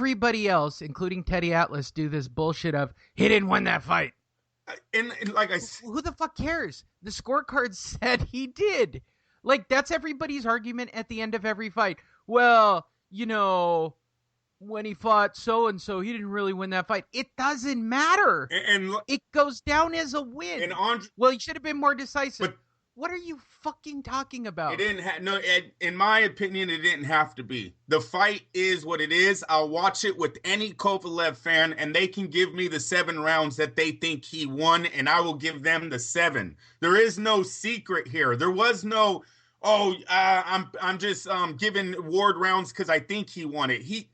everybody else, including Teddy Atlas, do this bullshit of, he didn't win that fight. And like who the fuck cares? The scorecard said he did. Like, that's everybody's argument at the end of every fight. Well, when he fought so-and-so, he didn't really win that fight. It doesn't matter. And it goes down as a win. Well, he should have been more decisive. But what are you fucking talking about? It didn't in my opinion, it didn't have to be. The fight is what it is. I'll watch it with any Kovalev fan, and they can give me the 7 rounds that they think he won, and I will give them the 7. There is no secret here. There was no, I'm just giving Ward rounds because I think he won it. He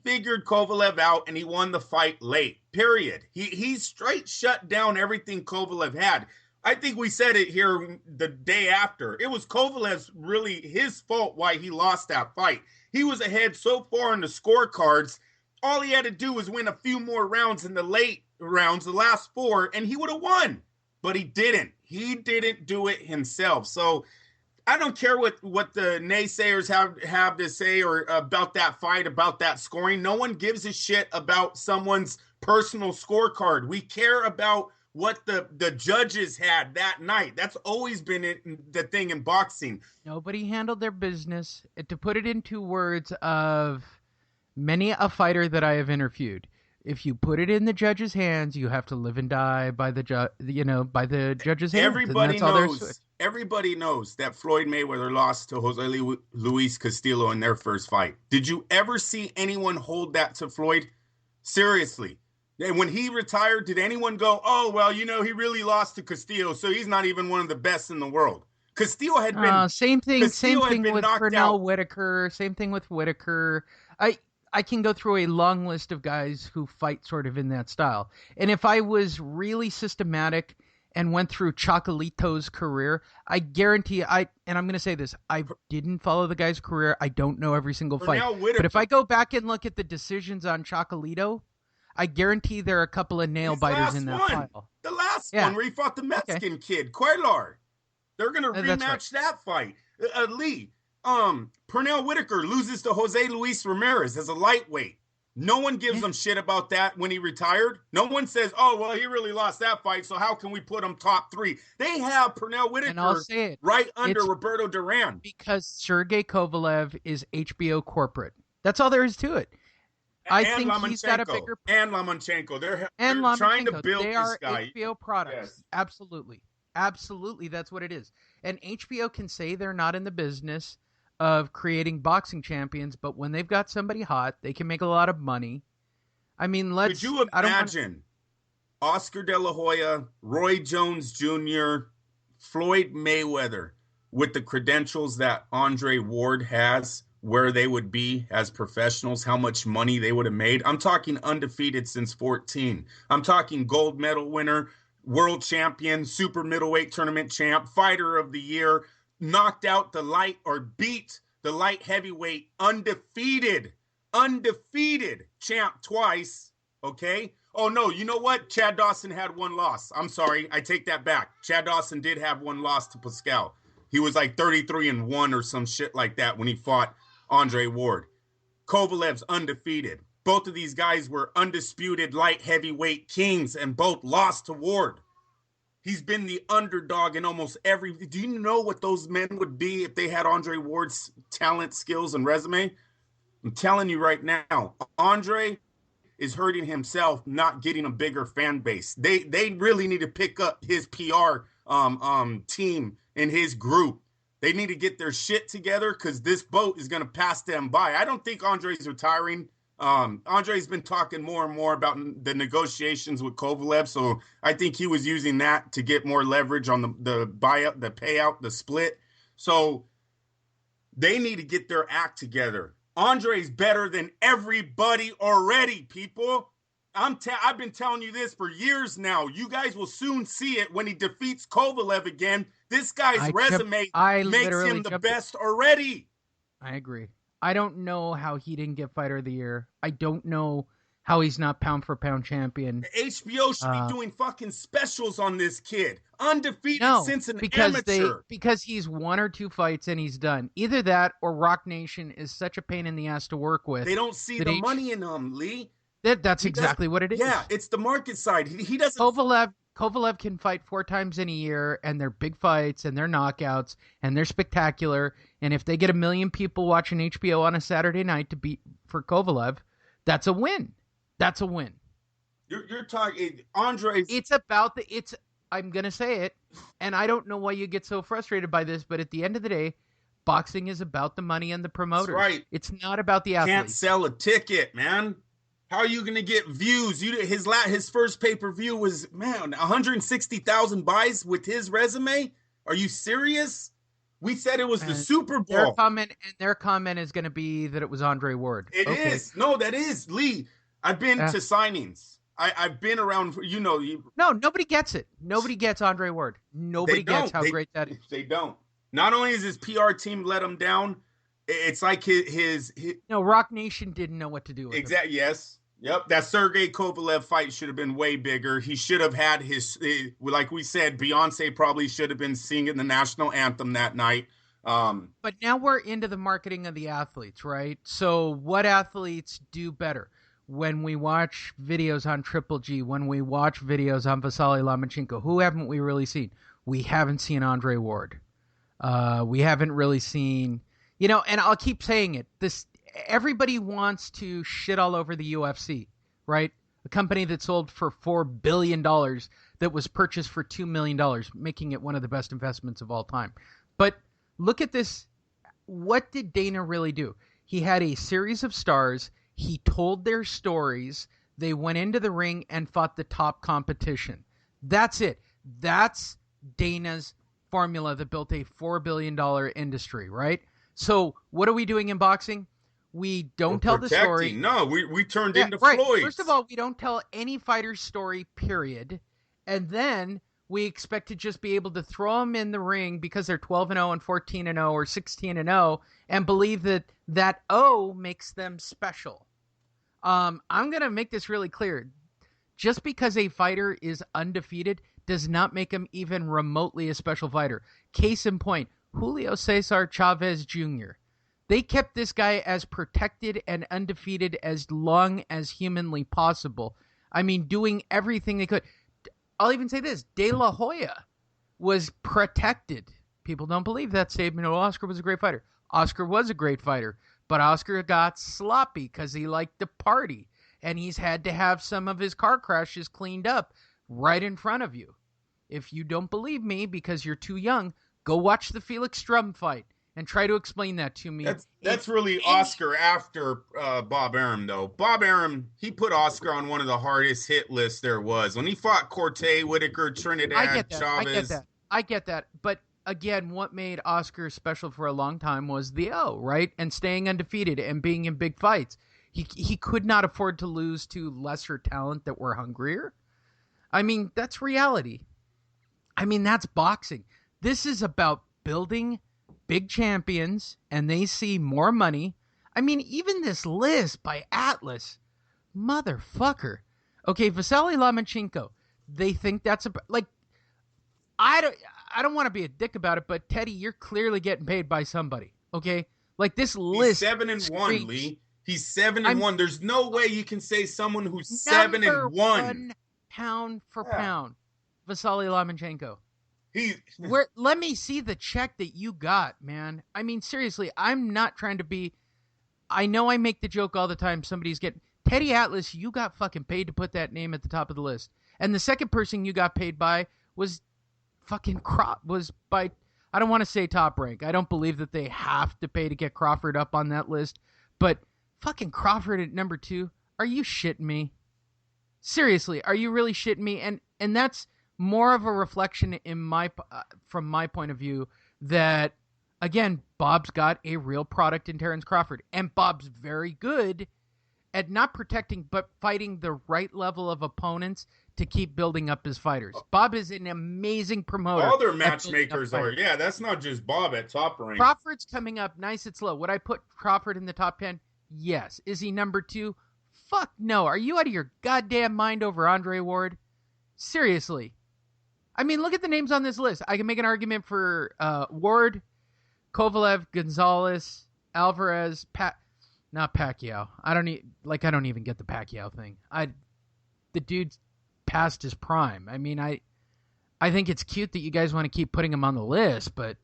figured Kovalev out, and he won the fight late, period. He straight shut down everything Kovalev had. I think we said it here the day after. It was Kovalev's really his fault why he lost that fight. He was ahead so far in the scorecards. All he had to do was win a few more rounds in the late rounds, the last 4, and he would have won. But he didn't. He didn't do it himself. So I don't care what the naysayers have to say or about that fight, about that scoring. No one gives a shit about someone's personal scorecard. We care about what the judges had that night. That's always been the thing in boxing. Nobody handled their business. To put it into words of many a fighter that I have interviewed, if you put it in the judge's hands, you have to live and die by the judge's hands. Everybody knows that Floyd Mayweather lost to Jose Luis Castillo in their first fight. Did you ever see anyone hold that to Floyd? Seriously. And when he retired, did anyone go, oh, well, he really lost to Castillo, so he's not even one of the best in the world? Castillo had been... Same thing with Pernell Whitaker. Same thing with Whitaker. I can go through a long list of guys who fight sort of in that style. And if I was really systematic and went through Chocolito's career, I guarantee and I'm going to say this, I didn't follow the guy's career. I don't know every single fight. But if I go back and look at the decisions on Chocolito, I guarantee there are a couple of nail biters in that file. The last one where he fought the Mexican kid, Cuellar. They're going to rematch that fight. Lee, Pernell Whitaker loses to Jose Luis Ramirez as a lightweight. No one gives him shit about that when he retired. No one says, oh, well, he really lost that fight, so how can we put him top 3? They have Pernell Whitaker right under Roberto Duran. Because Sergey Kovalev is HBO corporate. That's all there is to it. I think he's got a bigger... And Lomachenko. They're trying to build this guy. They are HBO products. Yes. Absolutely. Absolutely, that's what it is. And HBO can say they're not in the business of creating boxing champions, but when they've got somebody hot, they can make a lot of money. I mean, Could you imagine Oscar De La Hoya, Roy Jones Jr., Floyd Mayweather with the credentials that Andre Ward has, where they would be as professionals, how much money they would have made? I'm talking undefeated since 14. I'm talking gold medal winner, world champion, super middleweight tournament champ, fighter of the year, knocked out beat the light heavyweight undefeated champ twice. Okay. Oh no, you know what? Chad Dawson had 1 loss. I'm sorry. I take that back. Chad Dawson did have 1 loss to Pascal. He was like 33-1 or some shit like that when he fought Andre Ward. Kovalev's undefeated. Both of these guys were undisputed light heavyweight kings and both lost to Ward. He's been the underdog in almost every... Do you know what those men would be if they had Andre Ward's talent, skills, and resume? I'm telling you right now, Andre is hurting himself not getting a bigger fan base. They really need to pick up his PR team and his group. They need to get their shit together because this boat is going to pass them by. I don't think Andre's retiring. Andre's been talking more and more about the negotiations with Kovalev, so I think he was using that to get more leverage on the buyout, the payout, the split. So they need to get their act together. Andre's better than everybody already, people. I've been telling you this for years now. You guys will soon see it when he defeats Kovalev again. This guy's resume makes him the best already. I agree. I don't know how he didn't get Fighter of the Year. I don't know how he's not pound for pound champion. HBO should be doing fucking specials on this kid. Undefeated since an amateur. Because he's 1 or 2 fights and he's done. Either that or Rock Nation is such a pain in the ass to work with. They don't see the money in him, Lee. That's exactly what it is. Yeah, it's the market side. He doesn't. Kovalev can fight 4 times in a year, and they're big fights, and they're knockouts, and they're spectacular. And if they get 1 million people watching HBO on a Saturday night to beat for Kovalev, that's a win. That's a win. You're talking Andre. I'm gonna say it, and I don't know why you get so frustrated by this, but at the end of the day, boxing is about the money and the promoters. That's right. It's not about the athletes. Can't sell a ticket, man. How are you going to get views? His first pay-per-view was, 160,000 buys with his resume? Are you serious? We said it was the Super Bowl. Their comment is going to be that it was Andre Ward. It is. No, that is. Lee, I've been to signings. I've been around, No, nobody gets it. Nobody gets Andre Ward. Nobody gets how great that is. They don't. Not only is his PR team let him down, it's like his No, Rock Nation didn't know what to do with him. Exactly. Yes. Yep. That Sergey Kovalev fight should have been way bigger. He should have had like we said, Beyonce probably should have been singing the national anthem that night. But now we're into the marketing of the athletes, right? So what athletes do better? When we watch videos on Triple G, when we watch videos on Vasily Lomachenko, who haven't we really seen? We haven't seen Andre Ward. We haven't really seen, and I'll keep saying it. Everybody wants to shit all over the UFC, right? A company that sold for $4 billion that was purchased for $2 million, making it one of the best investments of all time. But look at this. What did Dana really do? He had a series of stars. He told their stories. They went into the ring and fought the top competition. That's it. That's Dana's formula that built a $4 billion industry, right? So what are we doing in boxing? We don't tell the story. No, we turned into Floyd. First of all, we don't tell any fighter's story, period. And then we expect to just be able to throw them in the ring because they're 12-0 and 14-0 or 16-0 and believe that O makes them special. I'm going to make this really clear. Just because a fighter is undefeated does not make him even remotely a special fighter. Case in point, Julio Cesar Chavez Jr. They kept this guy as protected and undefeated as long as humanly possible. I mean, doing everything they could. I'll even say this. De La Hoya was protected. People don't believe that statement. Oscar was a great fighter. Oscar was a great fighter. But Oscar got sloppy because he liked to party. And he's had to have some of his car crashes cleaned up right in front of you. If you don't believe me because you're too young, go watch the Felix Strum fight. And try to explain that to me. That's really Oscar after Bob Arum, though. Bob Arum, he put Oscar on one of the hardest hit lists there was. When he fought Corte, Whitaker, Trinidad, Chavez. I get that. But again, what made Oscar special for a long time was the O, right? And staying undefeated and being in big fights. He could not afford to lose to lesser talent that were hungrier. I mean, that's reality. I mean, that's boxing. This is about building big champions, and they see more money. I mean, even this list by Atlas, motherfucker. Okay, Vasily Lomachenko, they think that's I don't want to be a dick about it, but Teddy, you're clearly getting paid by somebody. Okay, like this list. He's 7-1, Lee. He's 7-1. There's no way you can say someone who's 7-1. Pound for pound, Vasily Lomachenko. Let me see the check that you got, man. I mean, seriously, I'm not trying to be. I know I make the joke all the time. Somebody's getting Teddy Atlas. You got fucking paid to put that name at the top of the list, and the second person you got paid by was fucking was by. I don't want to say Top Rank. I don't believe that they have to pay to get Crawford up on that list, but fucking Crawford at number 2. Are you shitting me? Seriously, are you really shitting me? And that's more of a reflection from my point of view that, again, Bob's got a real product in Terrence Crawford. And Bob's very good at not protecting, but fighting the right level of opponents to keep building up his fighters. Bob is an amazing promoter. All their matchmakers are. Yeah, that's not just Bob at Top Rank. Crawford's coming up nice and slow. Would I put Crawford in the top 10? Yes. Is he number 2? fuck no. Are you out of your goddamn mind over Andre Ward? Seriously. I mean, look at the names on this list. I can make an argument for Ward, Kovalev, Gonzalez, Alvarez, not Pacquiao. I don't even get the Pacquiao thing. The dude's past his prime. I mean, I think it's cute that you guys want to keep putting him on the list, but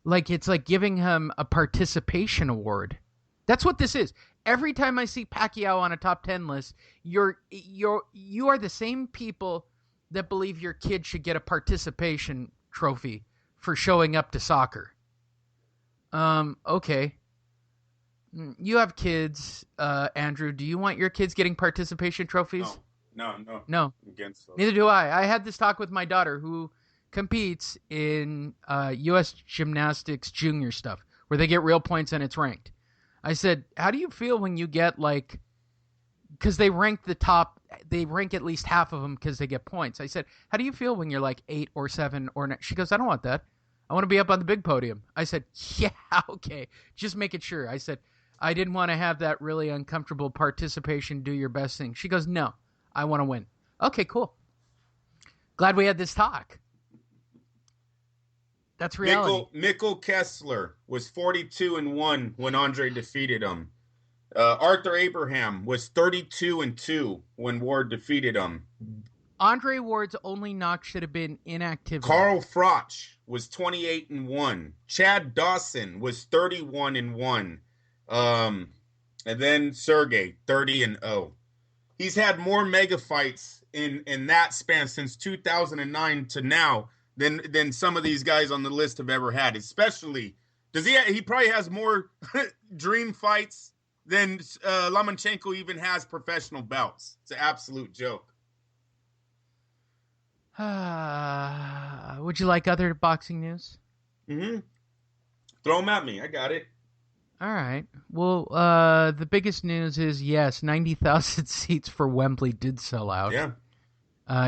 it's like giving him a participation award. That's what this is. Every time I see Pacquiao on a top 10 list, you are the same people that believe your kid should get a participation trophy for showing up to soccer. Okay. You have kids, Andrew. Do you want your kids getting participation trophies? No. I'm against those. Neither do I. I had this talk with my daughter who competes in U.S. gymnastics junior stuff where they get real points and it's ranked. I said, how do you feel when you get because they rank at least half of them because they get points. I said, how do you feel when you're 8 or 7 or 9? She goes, I don't want that. I want to be up on the big podium. I said, yeah, okay. Just make it sure. I said, I didn't want to have that really uncomfortable participation, do your best thing. She goes, no, I want to win. Okay, cool. Glad we had this talk. That's reality. Mikkel Kessler was 42-1 when Andre defeated him. Arthur Abraham was 32-2 when Ward defeated him. Andre Ward's only knock should have been inactivity. Carl Froch was 28-1. Chad Dawson was 31-1. And then Sergey 30-0. He's had more mega fights in that span since 2009 to now than some of these guys on the list have ever had. Especially, he probably has more dream fights than Lomachenko even has professional belts. It's an absolute joke. Would you like other boxing news? Mm-hmm. Throw them at me. I got it. All right. Well, the biggest news is, yes, 90,000 seats for Wembley did sell out. Yeah.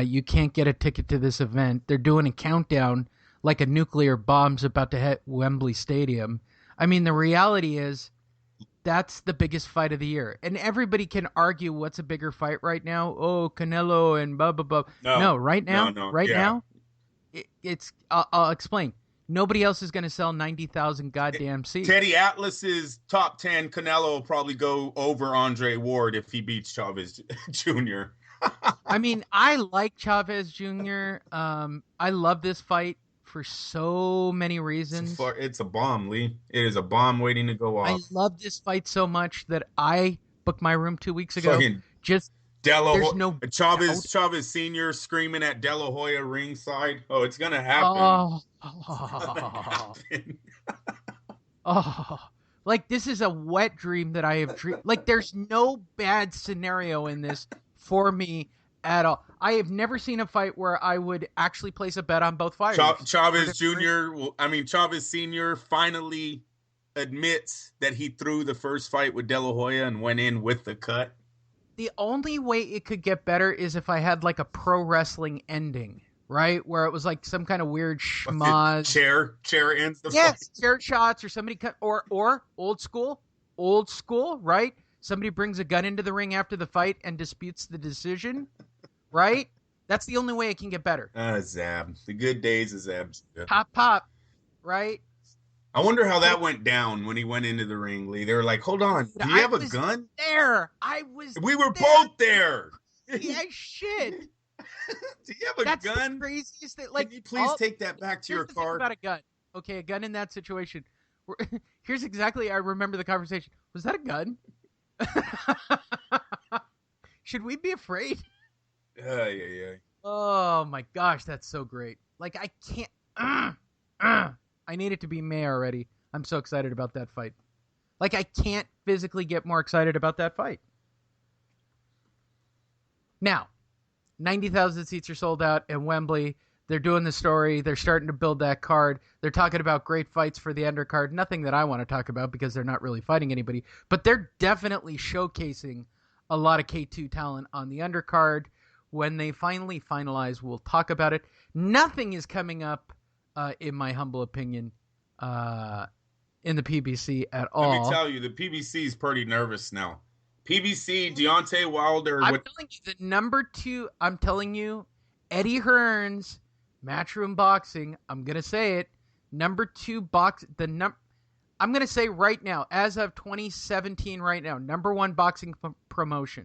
You can't get a ticket to this event. They're doing a countdown like a nuclear bomb's about to hit Wembley Stadium. I mean, the reality is that's the biggest fight of the year. And everybody can argue what's a bigger fight right now. Oh, Canelo and blah, blah, blah. No, right now, now, I'll explain. Nobody else is going to sell 90,000 goddamn seats. Teddy Atlas's top 10, Canelo will probably go over Andre Ward if he beats Chavez Jr. I mean, I like Chavez Jr. I love this fight for so many reasons. It's a bomb, Lee. It is a bomb waiting to go off. I love this fight so much that I booked my room 2 weeks ago. Chavez Sr. screaming at De La Hoya ringside. Oh, it's gonna happen. Like this is a wet dream that I have dreamed. Like there's no bad scenario in this for me at all. I have never seen a fight where I would actually place a bet on both fighters. Chavez Sr. finally admits that he threw the first fight with De La Hoya and went in with the cut. The only way it could get better is if I had like a pro wrestling ending, right? Where it was like some kind of weird schmoz. Chair ends the fight. Yes, chair shots or somebody cut, or old school, right? Somebody brings a gun into the ring after the fight and disputes the decision, right? That's the only way it can get better. Zab. The good days of Zab. Pop, right? I wonder how that went down when he went into the ring, Lee. They were like, hold on, do you have a gun? We were both there. Yeah, shit. Do you have a gun? That's the craziest thing. Like, can you please take that back to your car? About a gun. Okay, a gun in that situation. Here's exactly, I remember the conversation. Was that a gun? Should we be afraid? Yeah. Oh my gosh, that's so great. Like, I can't. I need it to be May already. I'm so excited about that fight. Like, I can't physically get more excited about that fight. Now, 90,000 seats are sold out at Wembley. They're doing the story. They're starting to build that card. They're talking about great fights for the undercard. Nothing that I want to talk about because they're not really fighting anybody. But they're definitely showcasing a lot of K2 talent on the undercard. When they finally finalize, we'll talk about it. Nothing is coming up, in my humble opinion, in the PBC at all. Let me tell you, the PBC is pretty nervous now. PBC, Deontay Wilder. I'm telling you, the number 2, I'm telling you, Eddie Hearn's Matchroom Boxing, I'm going to say it, number 2 I'm going to say right now, as of 2017 right now, number 1 boxing promotion.